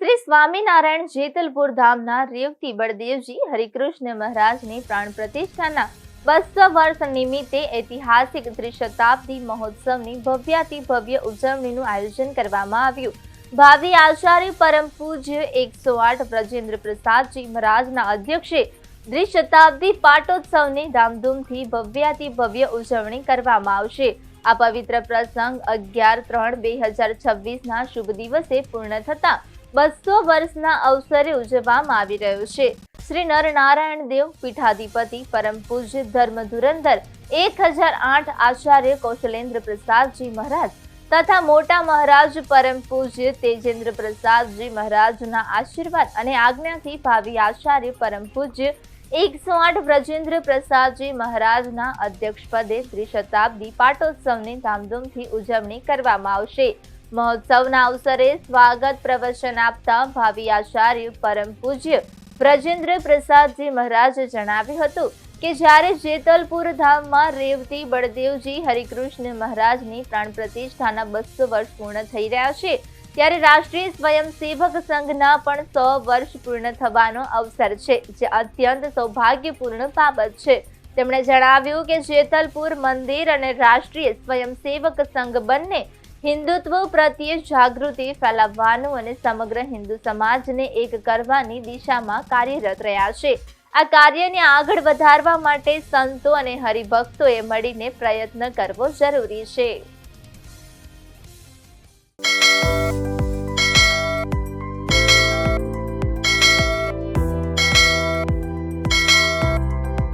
શ્રી સ્વામિનારાયણ જેતલપુર ધામના રેવતી બળદેવજી હરિકૃષ્ણ મહારાજની પ્રાણ પ્રતિષ્ઠાના 200 વર્ષ નિમિત્તે ઐતિહાસિક ત્રિશતાબ્દી મહોત્સવની ભવ્યાતિ ભવ્ય ઉજવણીનું આયોજન કરવામાં આવ્યું. ભાવિ આચાર્ય પરમ પૂજ્ય 108 બ્રજેન્દ્ર પ્રસાદજી મહારાજના અધ્યક્ષે ત્રિશતાબ્દી પાટોત્સવની ધામધૂમથી ભવ્યાતિ ભવ્ય ઉજવણી કરવામાં આવશે. આ પવિત્ર પ્રસંગ 11/3/2026 ના શુભ દિવસે પૂર્ણ થતા 200 વર્ષના અવસરે ઉજવવામાં આવી રહ્યો છે. શ્રી નરનારાયણ દેવ પીઠાધિપતિ પરમ પૂજ્ય ધર્મ ધુરંધર 1008 આચાર્ય કૌશલેન્દ્ર પ્રસાદજી મહારાજ તથા મોટા મહારાજ પરમ પૂજ્ય તેજેન્દ્ર પ્રસાદજી મહારાજના આશીર્વાદ અને આજ્ઞાથી ભાવિ આચાર્ય પરમ પૂજ્ય 108 બ્રજેન્દ્ર પ્રસાદજી મહારાજના અધ્યક્ષપદે ત્રિશતાબ્દી પાટોત્સવની ધામધૂમથી ઉજવણી કરવામાં આવશે. મહોત્સવના અવસરે સ્વાગત પ્રવચન આપતા ભાવિ આચાર્ય પરમ પૂજ્ય બ્રજેન્દ્ર પ્રસાદજી મહારાજે જણાવ્યું હતું કે જ્યારે જેતલપુર ધામમાં રેવતી બળદેવજી હરિકૃષ્ણ મહારાજની પ્રાણ પ્રતિષ્ઠાના 200 વર્ષ પૂર્ણ થઈ રહ્યા છે, ત્યારે રાષ્ટ્રીય સ્વયંસેવક સંઘના પણ 100 વર્ષ પૂર્ણ થવાનો અવસર છે, જે અત્યંત સૌભાગ્યપૂર્ણ બાબત છે. તેમણે જણાવ્યું કે જેતલપુર મંદિર અને રાષ્ટ્રીય સ્વયંસેવક સંઘ બંને હિન્દુત્વ પ્રત્યે જાગૃતિ ફેલાવવાનું અને સમગ્ર હિન્દુ સમાજને એક કરવાની દિશામાં કાર્યરત રહ્યા છે. આ કાર્યને આગળ વધારવા માટે સંતો અને હરિભક્તોએ મળીને પ્રયત્ન કરવો જરૂરી છે.